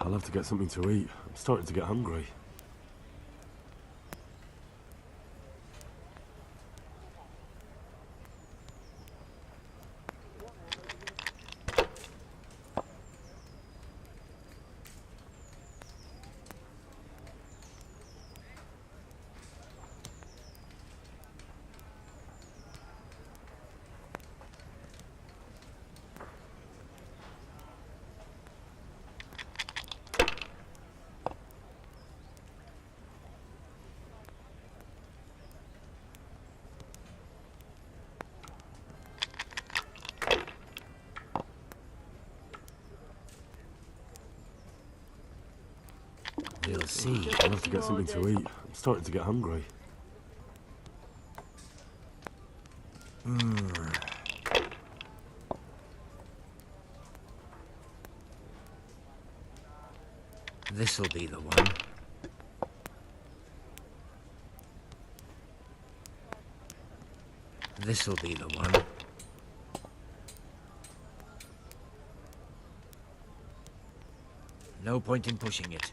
I'll have to get something to eat. I'm starting to get hungry. We'll see. I'll have to get something to eat. I'm starting to get hungry. This'll be the one. This'll be the one. No point in pushing it.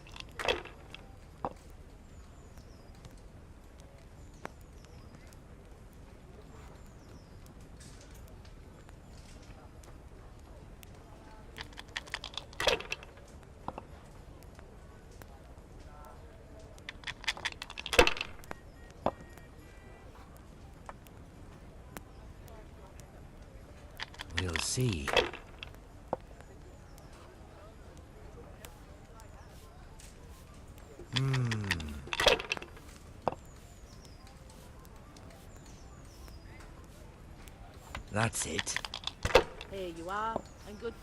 We'll see. That's it. Here you are, and good.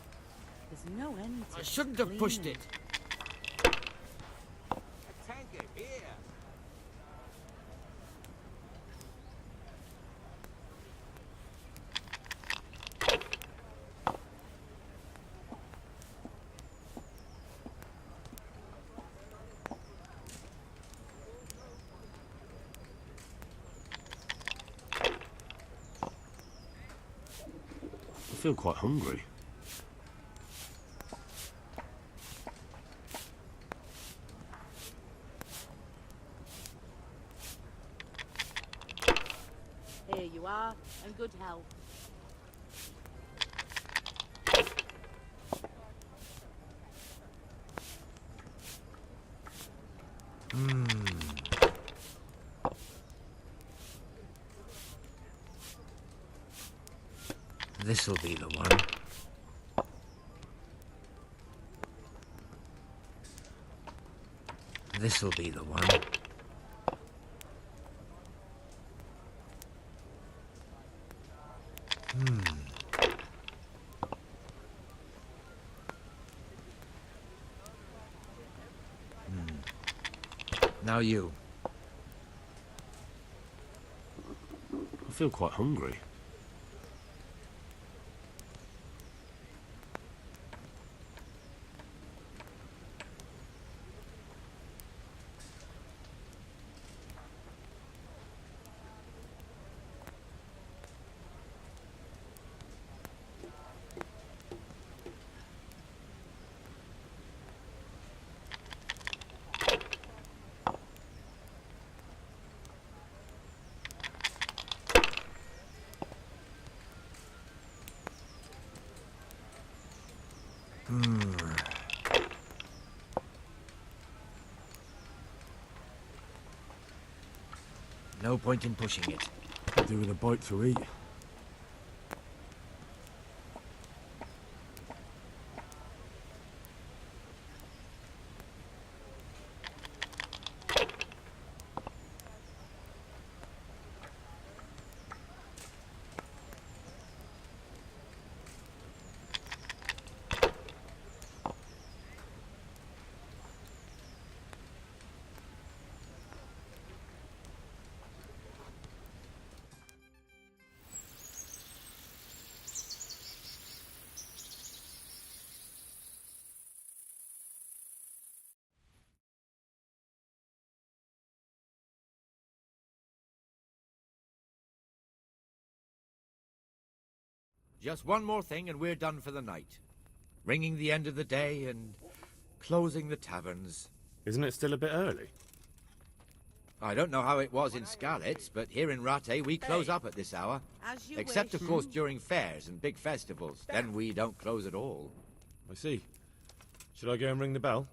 There's no end to I shouldn't have pushed it. Tanker here. I feel quite hungry. Here you are, and good health. This'll be the one. This'll be the one. Now you. I feel quite hungry. No point in pushing it. Could do with a bite to eat. Just one more thing and we're done for the night. Ringing the end of the day and Closing the taverns. Isn't it still a bit early? I don't know how it was in Scarlet's, but here in Rate we close up at this hour. As you Except, wish. of course, during fairs and big festivals. Then we don't close at all. I see. Should I go and ring the bell?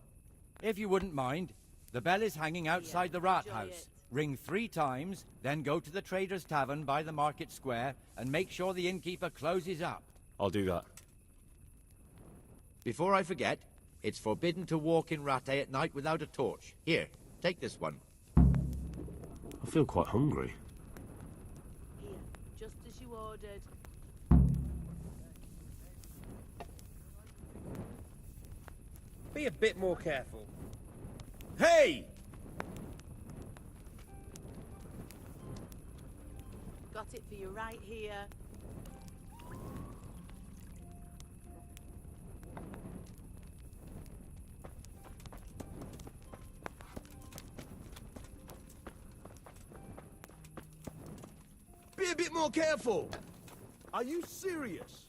If you wouldn't mind, the bell is hanging outside the rat enjoy house. it. Ring 3 times, then go to the Trader's Tavern by the market square and make sure the innkeeper closes up. I'll do that. Before I forget, it's forbidden to walk in Rate at night without a torch. Here, take this one. I feel quite hungry. Here, just as you ordered. Be a bit more careful. Hey! Got it for you right here. Be a bit more careful. Are you serious?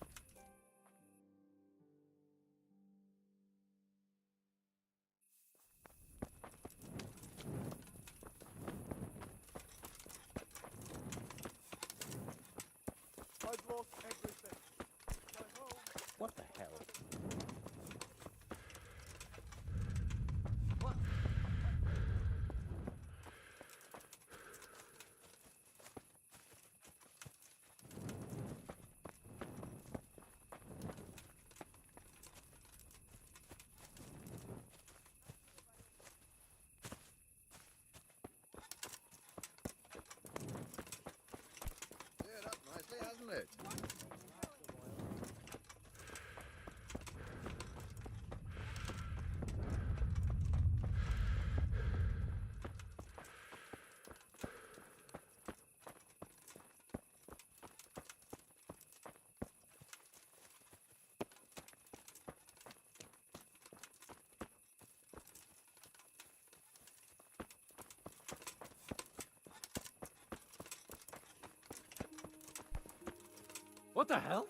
I've lost everything. My home. What the hell? What? Cleared up nicely, hasn't it? What the hell?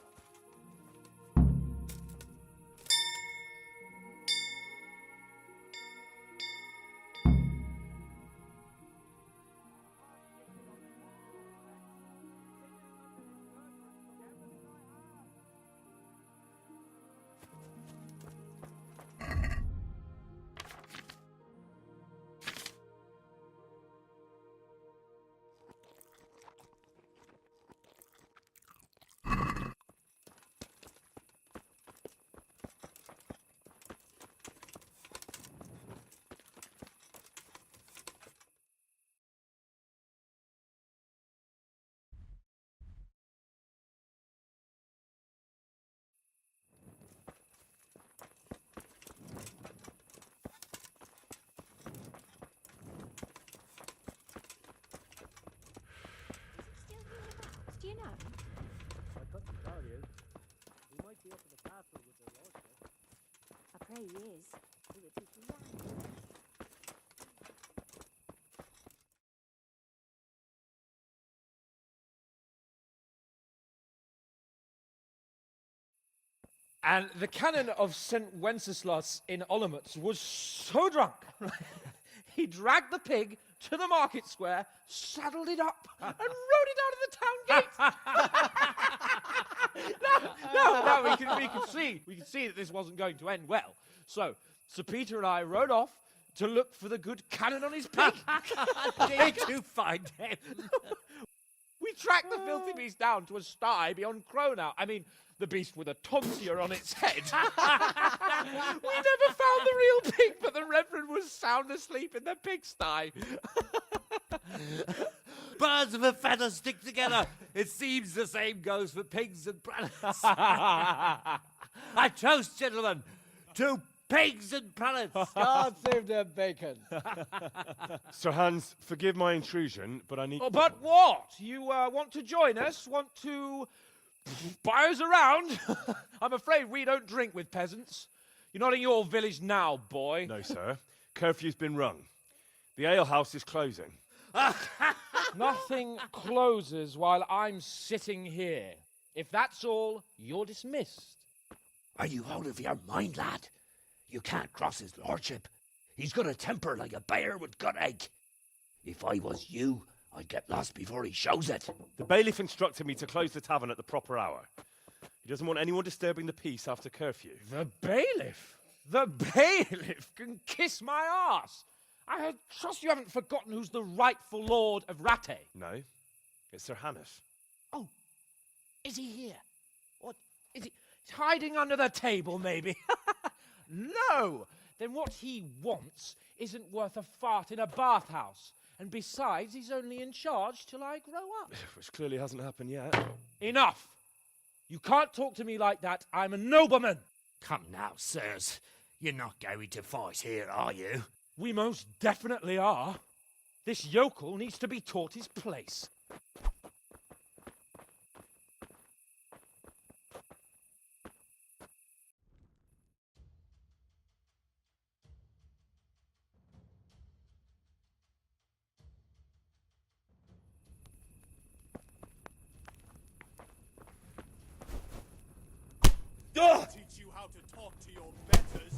Do you know? I've got to tell you, he might be up in the castle with their lordship. I pray he is. It would be grand. And the canon of St. Wenceslas in Olomouc was so drunk, he dragged the pig to the market square, saddled it up, and rode it out of the town gate. No, we can see that this wasn't going to end well. So, Sir Peter and I rode off to look for the good canon on his pig. Did you find him? We tracked the filthy beast down to a sty beyond Cronau. I mean, the beast with a tonsure on its head. We never found the real pig, but the Reverend was sound asleep in the pigsty. Birds of a feather stick together. It seems the same goes for pigs and planets. I toast, gentlemen, to pigs and planets. God save their bacon. Sir Hans, forgive my intrusion, but I need... Oh, but what? You want to join us? Want to buy us around? I'm afraid we don't drink with peasants. You're not in your village now, boy. No, sir. Curfew's been rung. The alehouse is closing. Nothing closes while I'm sitting here. If that's all, you're dismissed. Are you out of your mind, lad? You can't cross his lordship. He's got a temper like a bear with gut ache. If I was you, I'd get lost before he shows it. The bailiff instructed me to close the tavern at the proper hour. He doesn't want anyone disturbing the peace after curfew. The bailiff? The bailiff can kiss my arse. I trust you haven't forgotten who's the rightful lord of Rattay. No, it's Sir Hannes. Oh, is he here? What, is he he's hiding under the table, maybe? No! Then what he wants isn't worth a fart in a bathhouse. And besides, he's only in charge till I grow up. Which clearly hasn't happened yet. Enough! You can't talk to me like that. I'm a nobleman. Come now, sirs. You're not going to fight here, are you? We most definitely are. This yokel needs to be taught his place. Teach you how to talk to your betters.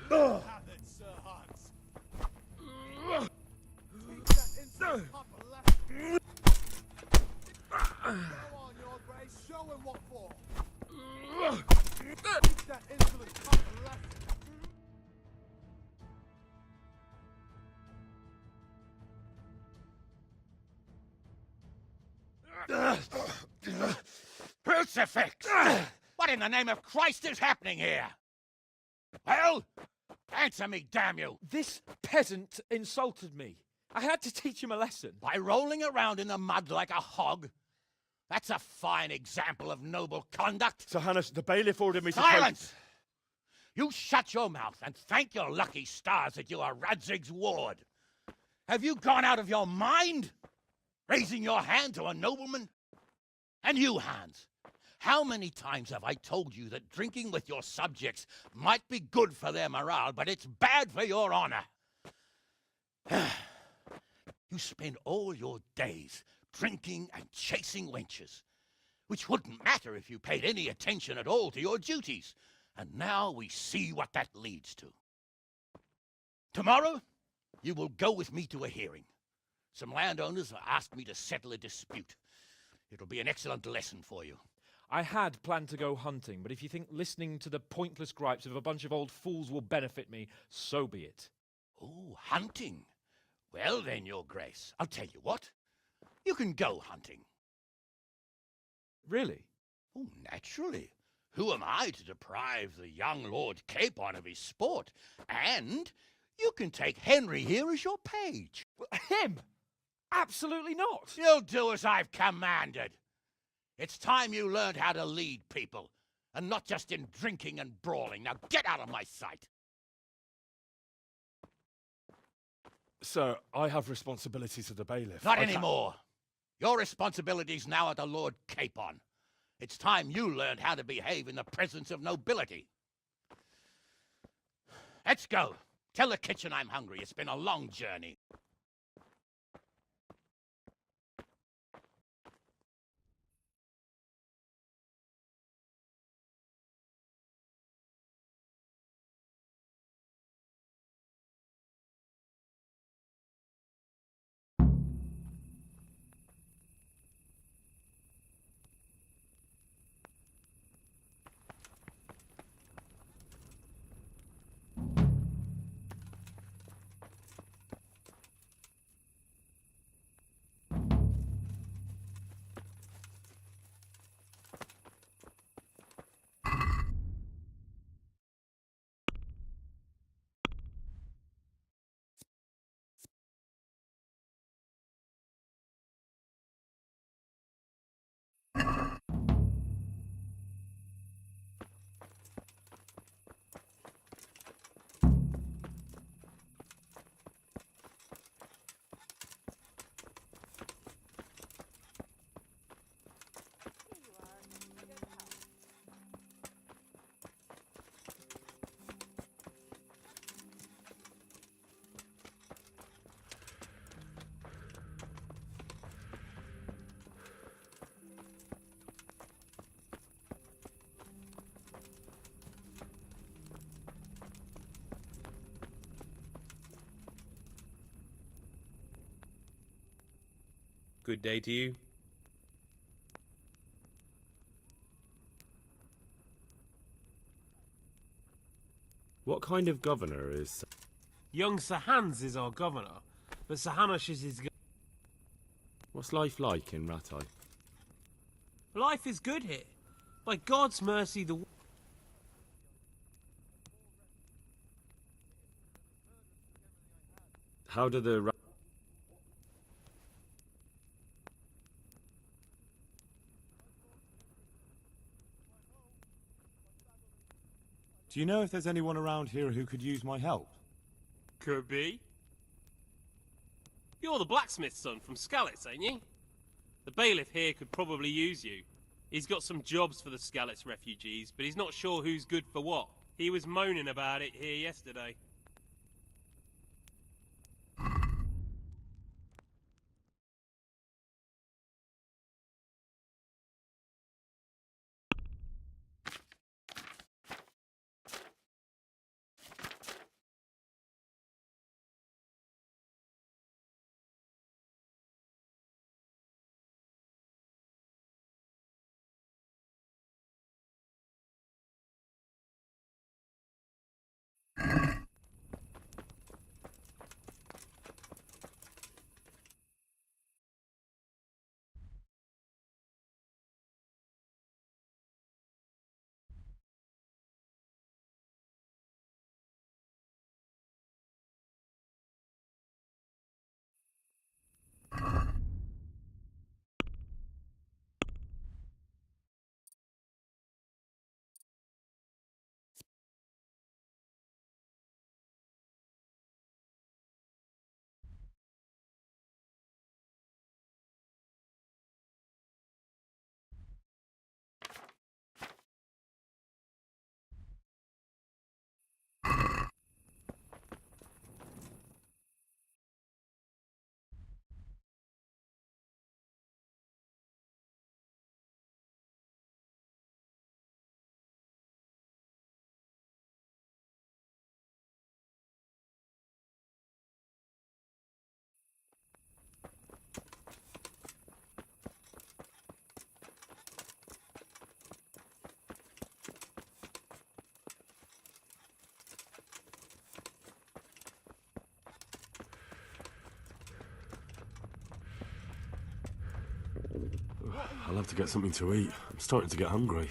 Have it, Sir Hans. Teach that insolent pup a lesson. Go on, your grace. Show him what for. Teach that insolent pup a lesson. Crucifix! What in the name of Christ is happening here? Well, answer me, damn you! This peasant insulted me. I had to teach him a lesson. By rolling around in the mud like a hog? That's a fine example of noble conduct. Sir Hannes, the bailiff ordered me to... Silence! You shut your mouth and thank your lucky stars that you are Radzig's ward. Have you gone out of your mind? Raising your hand to a nobleman? And you, Hans, how many times have I told you that drinking with your subjects might be good for their morale, but it's bad for your honor? You spend all your days drinking and chasing wenches, which wouldn't matter if you paid any attention at all to your duties. And now we see what that leads to. Tomorrow, you will go with me to a hearing. Some landowners have asked me to settle a dispute. It'll be an excellent lesson for you. I had planned to go hunting, but if you think listening to the pointless gripes of a bunch of old fools will benefit me, so be it. Oh, hunting. Well then, your grace, I'll tell you what. You can go hunting. Really? Oh, naturally. Who am I to deprive the young Lord Capon of his sport? And you can take Henry here as your page. Him? Absolutely not. You'll do as I've commanded. It's time you learned how to lead people, and not just in drinking and brawling. Now get out of my sight. Sir, I have responsibilities of the bailiff. Not I can't- anymore. Your responsibilities now are the Lord Capon. It's time you learned how to behave in the presence of nobility. Let's go. Tell the kitchen I'm hungry. It's been a long journey. Good day to you. What kind of governor is... Young Sir Hans is our governor, but Sir Hanush is his... What's life like in Rattay? Life is good here. By God's mercy, the... How do the... Do you know if there's anyone around here who could use my help? Could be. You're the blacksmith's son from Skalitz, ain't you? The bailiff here could probably use you. He's got some jobs for the Skalitz refugees, but he's not sure who's good for what. He was moaning about it here yesterday. I'll have to get something to eat. I'm starting to get hungry.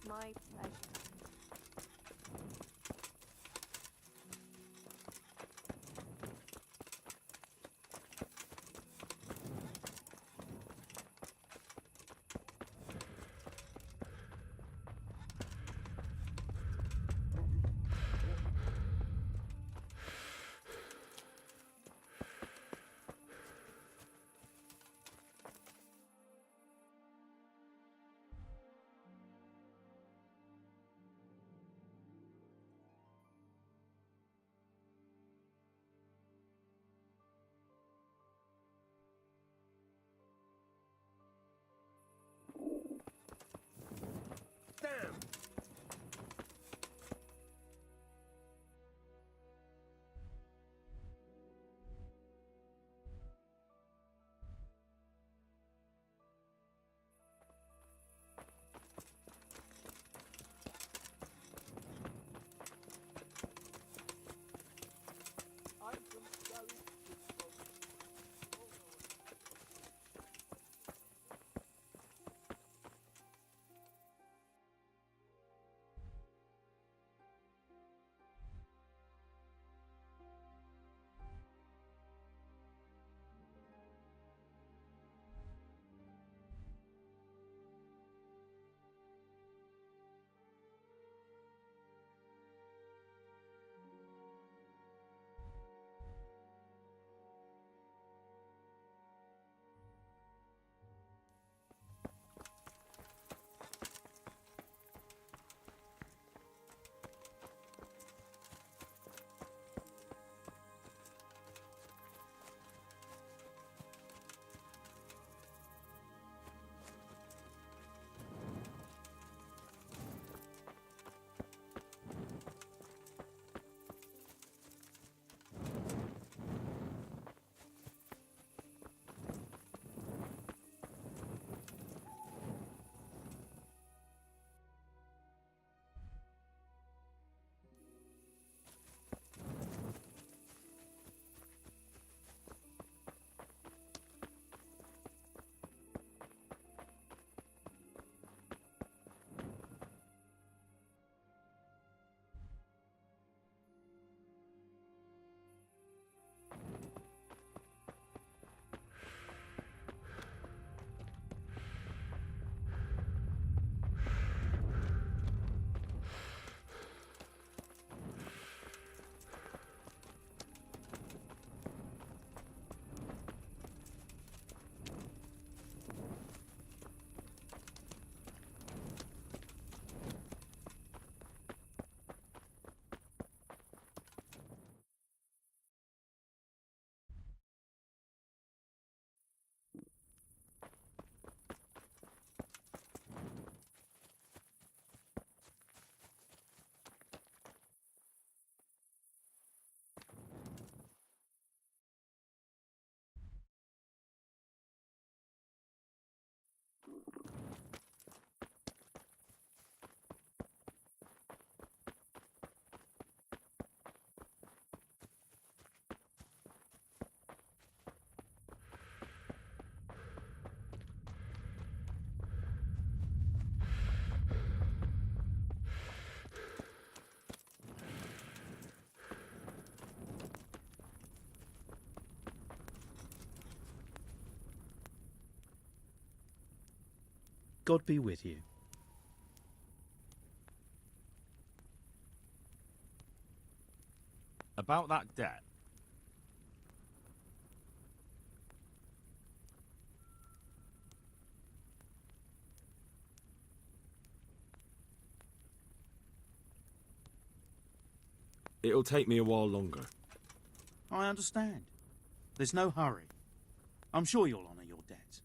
My pleasure. God be with you. About that debt. It'll take me a while longer. I understand. There's no hurry. I'm sure you'll honour your debt.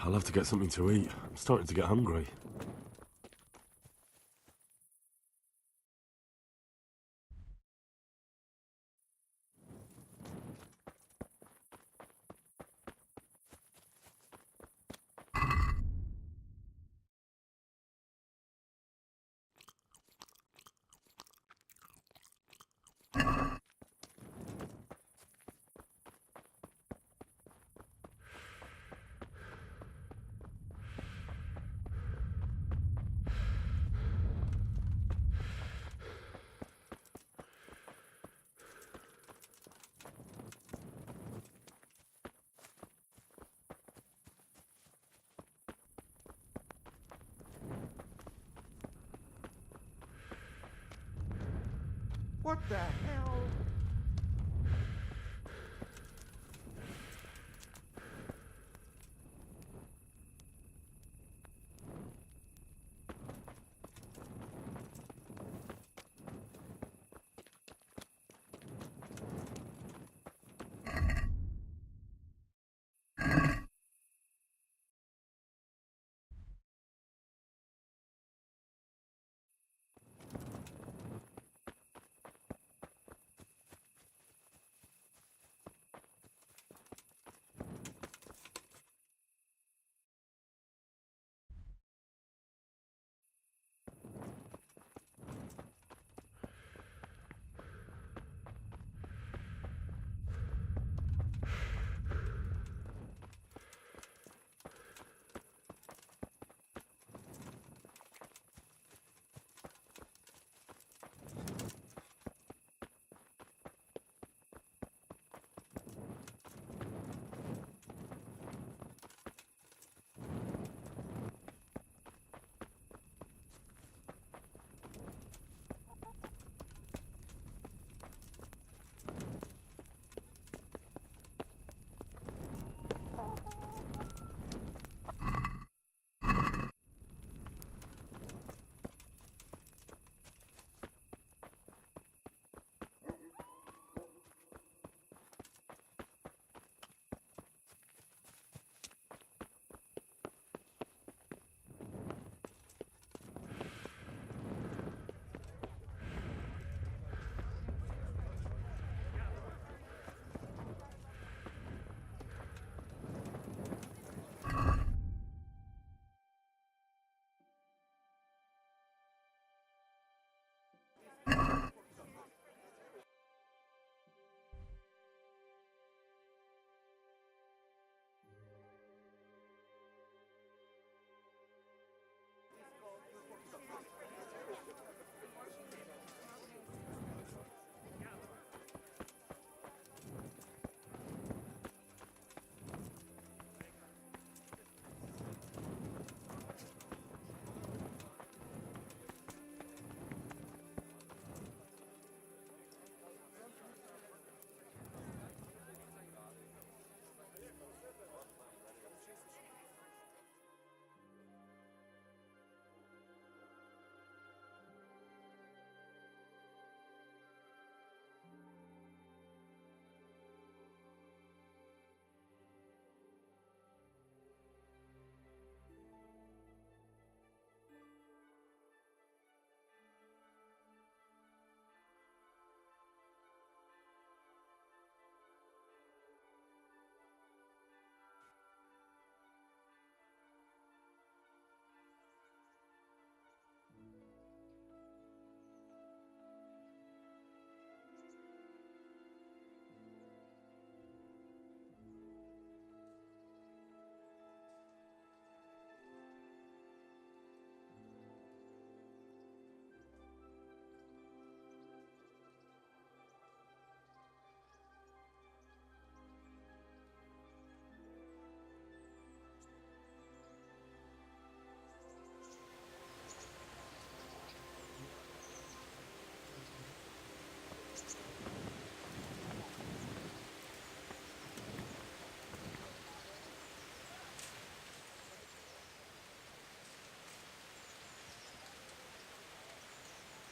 I'll have to get something to eat. I'm starting to get hungry. What the hell?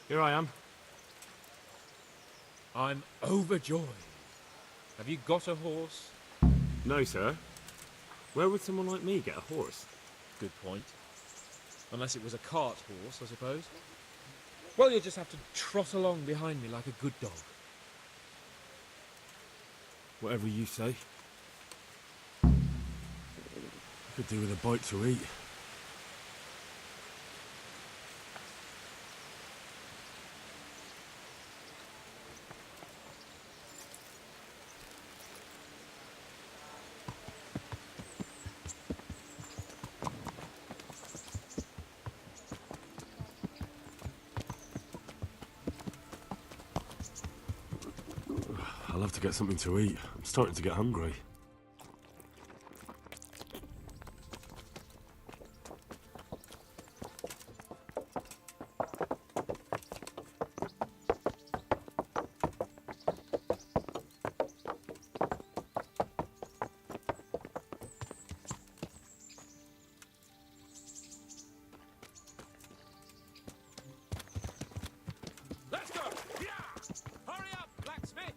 Here I am. I'm overjoyed. Have you got a horse? No, sir. Where would someone like me get a horse? Good point. Unless it was a cart horse, I suppose. Well, you'll just have to trot along behind me like a good dog. Whatever you say. I could do with a bite to eat. I'll have to get something to eat. I'm starting to get hungry. Let's go! Yeah! Hurry up, blacksmith!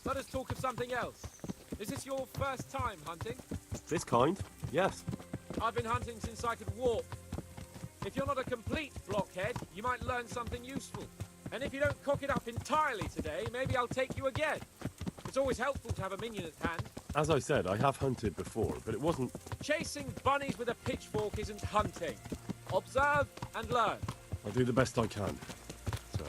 Let us talk of something else. Is this your first time hunting? This kind? Yes. I've been hunting since I could walk. If you're not a complete blockhead, you might learn something useful. And if you don't cock it up entirely today, maybe I'll take you again. It's always helpful to have a minion at hand. As I said, I have hunted before, but it wasn't... Chasing bunnies with a pitchfork isn't hunting. Observe and learn. I'll do the best I can. So...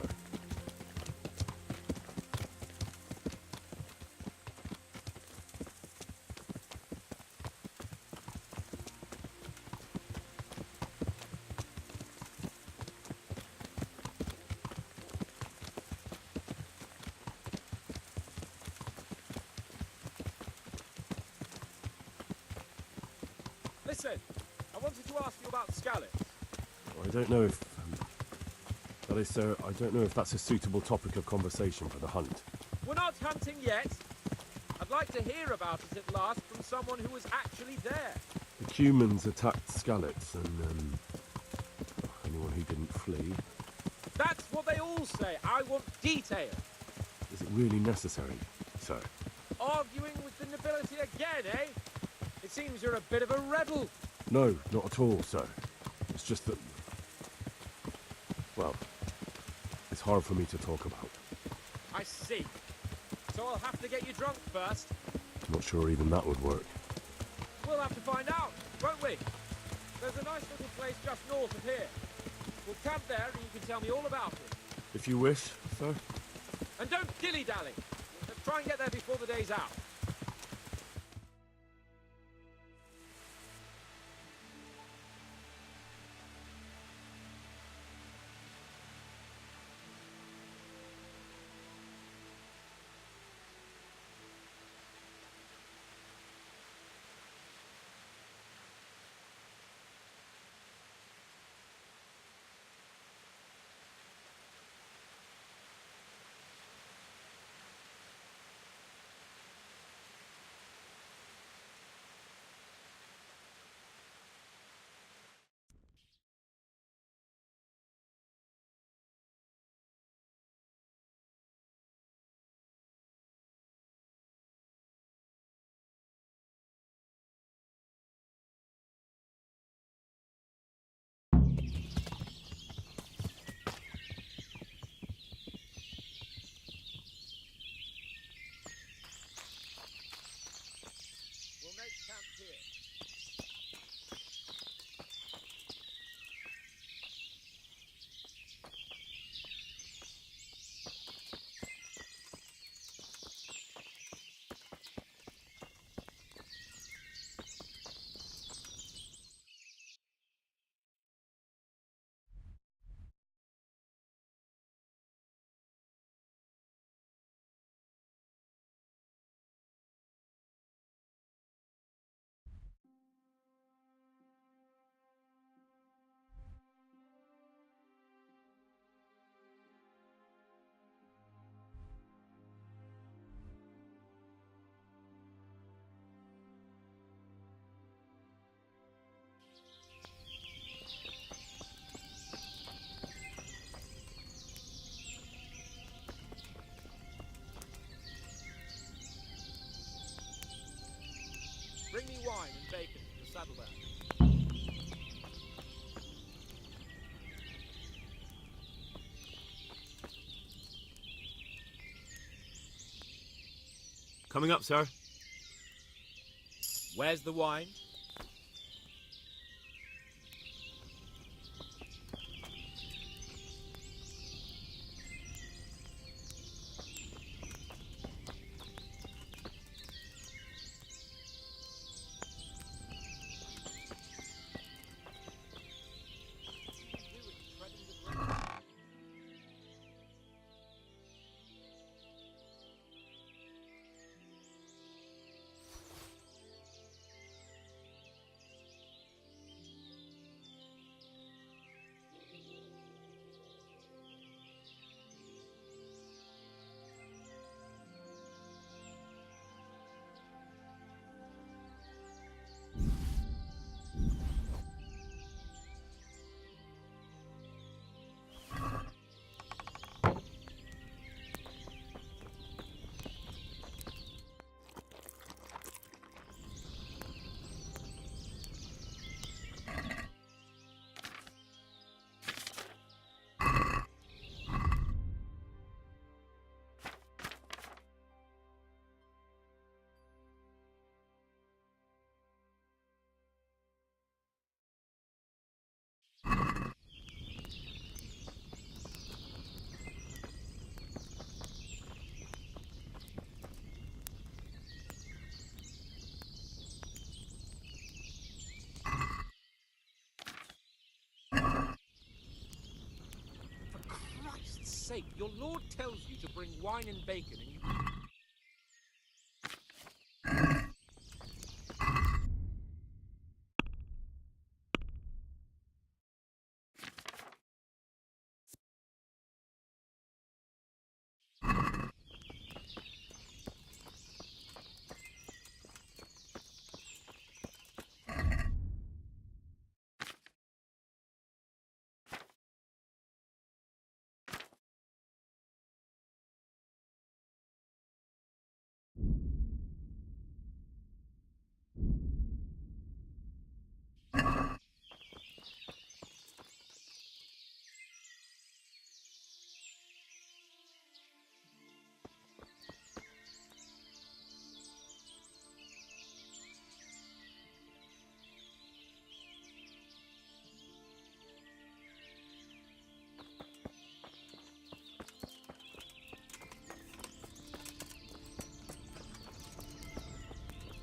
Listen, I wanted to ask you about scallops. I don't know if... that is, sir, I don't know if that's a suitable topic of conversation for the hunt. We're not hunting yet. I'd like to hear about it at last from someone who was actually there. The humans attacked Skalitz, and, anyone who didn't flee. That's what they all say. I want detail. Is it really necessary, sir? Arguing with the nobility again, eh? It seems you're a bit of a rebel. No, not at all, sir. It's just that... well, it's hard for me to talk about. I see. So I'll have to get you drunk first. I'm not sure even that would work. We'll have to find out, won't we? There's a nice little place just north of here. We'll camp there and you can tell me all about it. If you wish, sir. And don't dilly-dally. Let's try and get there before the day's out. me wine and bacon for the saddlebag. Coming up, sir. Where's the wine? For Christ's sake, your lord tells you to bring wine and bacon and you...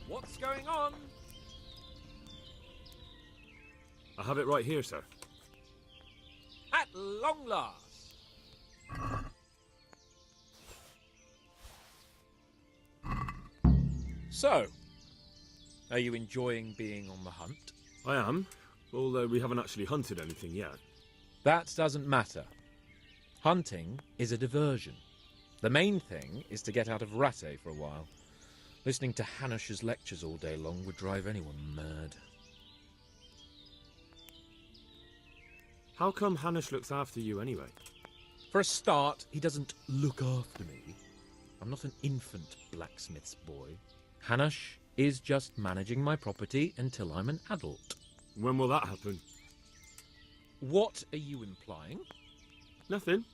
What's going on? I have it right here, sir. At long last. So, are you enjoying being on the hunt? I am, although we haven't actually hunted anything yet. That doesn't matter. Hunting is a diversion. The main thing is to get out of Rattay for a while. Listening to Hanush's lectures all day long would drive anyone mad. How come Hanush looks after you anyway? For a start, he doesn't look after me. I'm not an infant blacksmith's boy. Hanush is just managing my property until I'm an adult. When will that happen? What are you implying? Nothing.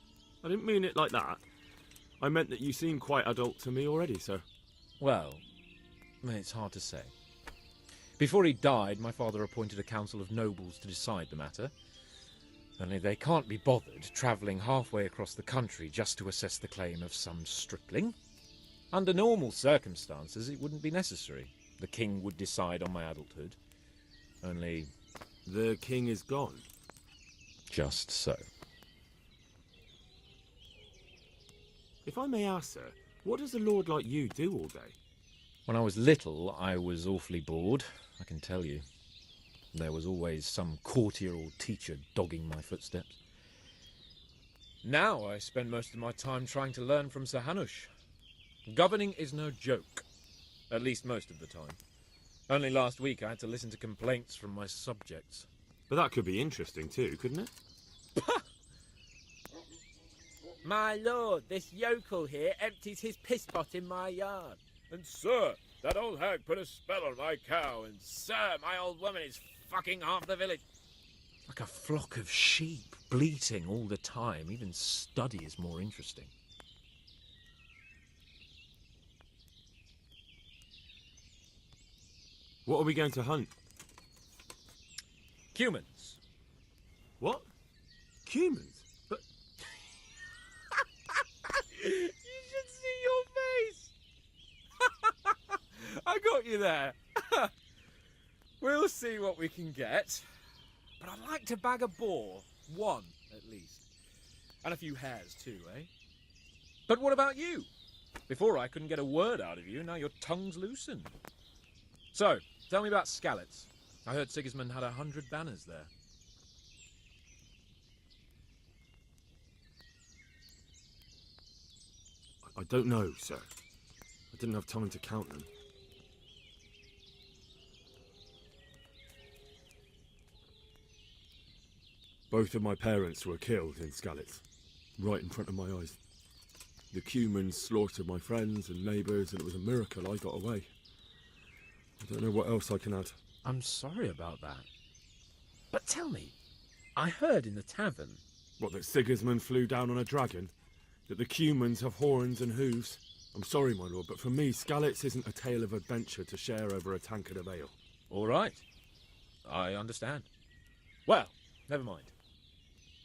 I didn't mean it like that. I meant that you seem quite adult to me already, sir. Well, it's hard to say. Before he died, my father appointed a council of nobles to decide the matter. Only they can't be bothered travelling halfway across the country just to assess the claim of some stripling. Under normal circumstances, it wouldn't be necessary. The king would decide on my adulthood. Only... The king is gone. Just so. If I may ask, sir, what does a lord like you do all day? When I was little, I was awfully bored, I can tell you. There was always some courtier or teacher dogging my footsteps. Now I spend most of my time trying to learn from Sir Hanush. Governing is no joke, at least most of the time. Only last week I had to listen to complaints from my subjects. But that could be interesting too, couldn't it? My lord, this yokel here empties his piss pot in my yard. And sir, that old hag put a spell on my cow, and sir, my old woman is fucking half the village. Like a flock of sheep, bleating all the time. Even study is more interesting. What are we going to hunt? Humans. What? Humans? But You should see your face! I got you there. We'll see what we can get. But I'd like to bag a boar. One, at least. And a few hares, too, eh? But what about you? Before I couldn't get a word out of you, now your tongue's loosened. So, tell me about Skalitz. I heard Sigismund had 100 banners there. I don't know, sir. I didn't have time to count them. Both of my parents were killed in Skalitz, right in front of my eyes. The Cumans slaughtered my friends and neighbours, and it was a miracle I got away. I don't know what else I can add. I'm sorry about that. But tell me, I heard in the tavern... What, that Sigismund flew down on a dragon? That the Cumans have horns and hooves? I'm sorry, my lord, but for me, Skalitz isn't a tale of adventure to share over a tankard of ale. All right. I understand. Well, never mind.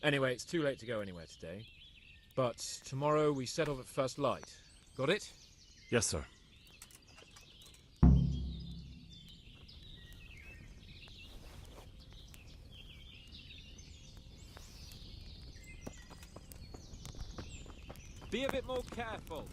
Anyway, it's too late to go anywhere today. But tomorrow we set off at first light. Got it? Yes, sir. Be a bit more careful.